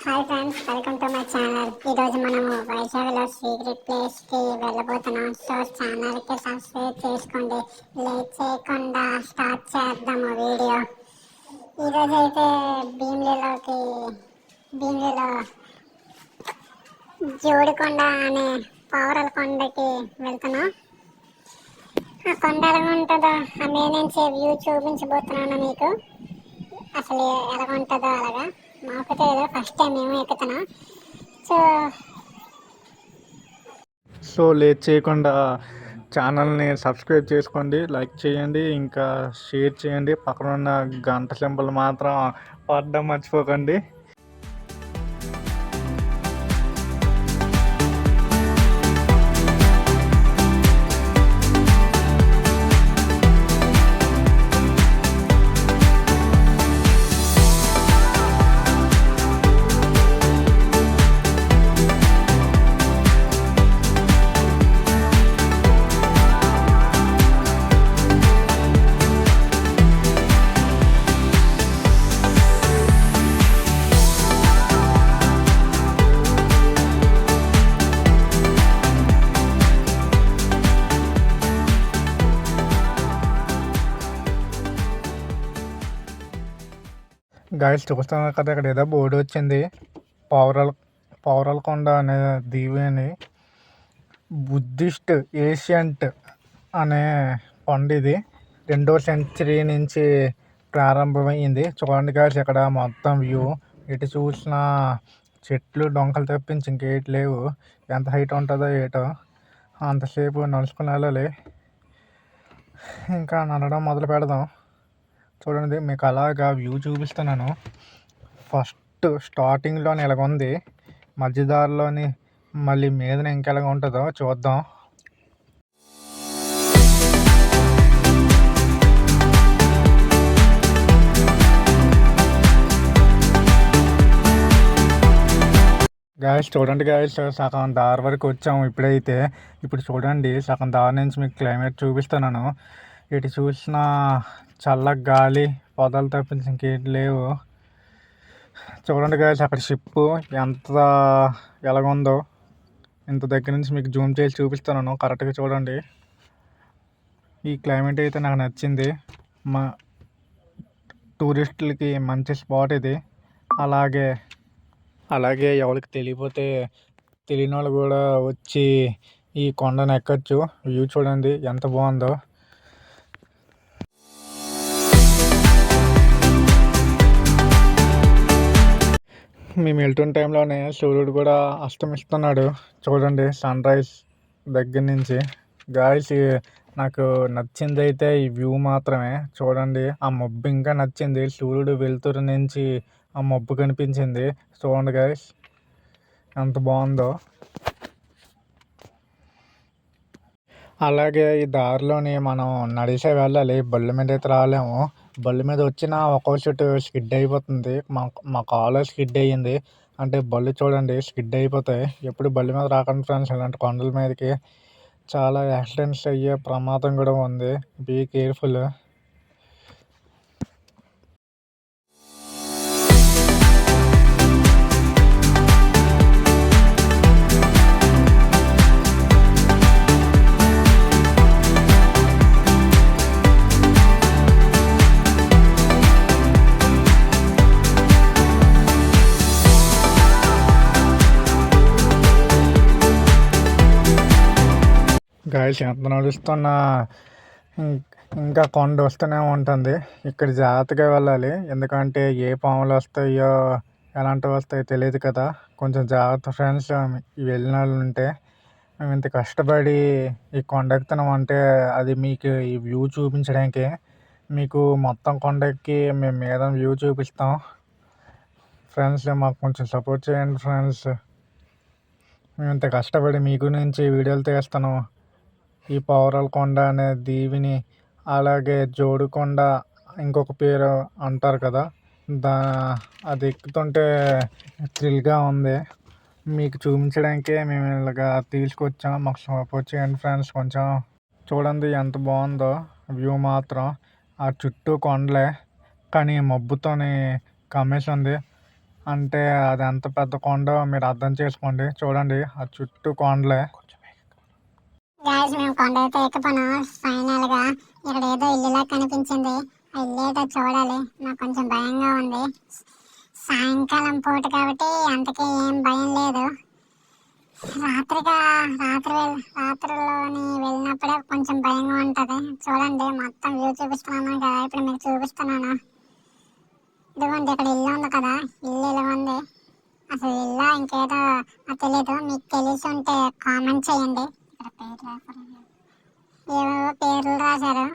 Hi friends, welcome to my channel. ఈరోజు మనము వైజాగ్లో సీక్రెట్ ప్లేస్కి వెళ్ళబోతున్నాం. సో ఛానల్కి సబ్స్క్రైబ్ చేసుకోండి. లేట్ చేయకుండా స్టార్ట్ చేద్దాము వీడియో. ఈరోజు అయితే భీమిలిలో జోడికొండ అనే పౌరల కొండకి వెళ్తున్నాం. ఆ కొండ ఎలా ఉంటుందో ఆ మీద నుంచి వ్యూ చూపించబోతున్నాను మీకు. అసలు ఎలా ఉంటుందో అలాగా మాకైతే ఏదో ఫస్ట్ టైం మేము ఎక్కుతున్నాం. సో లేట్ చేయకుండా ఛానల్ని సబ్స్క్రైబ్ చేసుకోండి, లైక్ చేయండి, ఇంకా షేర్ చేయండి. పక్కన ఉన్న గంట సింబల్ మాత్రం పడడం మర్చిపోకండి. గాయస్ చూస్తున్నారు కదా, ఇక్కడ ఏదో బోర్డు వచ్చింది. పౌరలకొండ అనే దీవి అని, బుద్ధిస్ట్ ఏషియంట్ అనే కొండ ఇది. 2వ సెంచరీ నుంచి ప్రారంభమైంది. చూడండి గాయస్, ఇక్కడ మొత్తం వ్యూ ఎటు చూసిన చెట్లు డొంకలు తప్పించి ఇంకేటి లేవు. ఎంత హైట్ ఉంటుందో ఏటో, అంతసేపు నడుచుకుని వెళ్ళాలి. ఇంకా నడవడం మొదలు పెడదాం. చూడండి, మీకు అలాగా వ్యూ చూపిస్తున్నాను. ఫస్ట్ స్టార్టింగ్లో ఎలాగుంది, మధ్యదారిలోని మళ్ళీ మీదన ఇంకెలాగ ఉంటుందో చూద్దాం. గాయస్ చూడండి గాయస్, సగం దారి వరకు వచ్చాము ఇప్పుడైతే. ఇప్పుడు చూడండి, సగం దారి నుంచి మీకు క్లైమేట్ చూపిస్తున్నాను. ఇటు చూసిన చల్ల గాలి, పొదలు తప్పించి ఇంకేంటి లేవు. చూడండి గాయస్, అక్కడ షిప్పు ఎంత ఎలాగుందో ఇంత దగ్గర నుంచి మీకు జూమ్ చేసి చూపిస్తున్నాను. కరెక్ట్గా చూడండి. ఈ క్లైమేట్ అయితే నాకు నచ్చింది. మా టూరిస్టులకి మంచి స్పాట్ ఇది. అలాగే ఎవరికి తెలియకపోతే తెలియని వాళ్ళు కూడా వచ్చి ఈ కొండను ఎక్కచ్చు. వ్యూ చూడండి ఎంత బాగుందో. మేము వెళ్తున్న టైంలోనే సూర్యుడు కూడా అస్తమిస్తున్నాడు. చూడండి, సన్ రైజ్ దగ్గర నుంచి. గాయస్, నాకు నచ్చింది అయితే ఈ వ్యూ మాత్రమే. చూడండి, ఆ మబ్బు ఇంకా నచ్చింది. సూర్యుడు వెలుతురు నుంచి ఆ మబ్బు కనిపించింది. చూడండి గాయస్, ఎంత బాగుందో. అలాగే ఈ దారిలోని మనం నడిచే వెళ్ళాలి, బళ్ళు మీద అయితే రాలేము. బళ్ళు మీద వచ్చిన ఒక్కో చెట్టు స్కిడ్ అయిపోతుంది. మా కాలు స్కిడ్ అయ్యింది. అంటే బళ్ళు చూడండి స్కిడ్ అయిపోతాయి. ఎప్పుడు బళ్ళు మీద రాకండి ఫ్రెండ్స్, ఇలాంటి కొండల మీదకి. చాలా యాక్సిడెంట్స్ అయ్యే ప్రమాదం కూడా ఉంది. Be careful. గాయస్, ఎంత నడుస్తున్నా ఇంకా కొండ వస్తూనే ఉంటుంది. ఇక్కడ జాగ్రత్తగా వెళ్ళాలి, ఎందుకంటే ఏ పాములు వస్తాయో ఎలాంటివి వస్తాయో తెలియదు కదా. కొంచెం జాగ్రత్త ఫ్రెండ్స్. వెళ్ళిన వాళ్ళు ఉంటే, మేము ఇంత కష్టపడి ఈ కొండ ఎక్కుతున్నాం అంటే అది మీకు ఈ వ్యూ చూపించడానికి. మీకు మొత్తం కొండ ఎక్కి మేము మీద వ్యూ చూపిస్తాం ఫ్రెండ్స్. మాకు కొంచెం సపోర్ట్ చేయండి ఫ్రెండ్స్. మేము ఇంత కష్టపడి మీ గురించి వీడియోలు తీస్తాను. ఈ పౌరలకొండ అనే దీవిని, అలాగే జోడికొండ ఇంకొక పేరు అంటారు కదా, అది ఎక్కుతుంటే థ్రిల్గా ఉంది. మీకు చూపించడానికే మేము ఇలాగా తీసుకొచ్చాం. మాకు సపోర్ట్ చేయండి ఫ్రెండ్స్. కొంచెం చూడండి ఎంత బాగుందో వ్యూ మాత్రం. ఆ చుట్టూ కొండలే, కానీ మబ్బుతోని కమ్మేసి ఉంది. అంటే అది ఎంత పెద్ద కొండో మీరు అర్థం చేసుకోండి. చూడండి ఆ చుట్టూ కొండలే. గాయస్ మేము కొండ అయితే ఎక్కిపోయినాం ఫైనల్ గా. ఇక్కడ ఏదో ఇల్లులా కనిపించింది. ఆ ఇల్లు ఏదో చూడాలి. నాకు కొంచెం భయంగా ఉంది. సాయంకాలం పూట కాబట్టి అంతకే ఏం భయం లేదు. రాత్రిలోని వెళ్ళినప్పుడే కొంచెం భయంగా ఉంటది. చూడండి మొత్తం వ్యూ చూపిస్తున్నాను కదా, ఇప్పుడు మీకు చూపిస్తున్నాను. ఇదిగోండి ఇక్కడ ఇల్లు ఉంది కదా, ఇల్లు ఇలా ఉంది. అసలు ఇల్లు ఇంకేదో నాకు తెలీదు. మీకు తెలిసి ఉంటే కామెంట్ చేయండి. ఇక్కడ పేరు రాశారు, ఏవేవో పేర్లు రాశారు.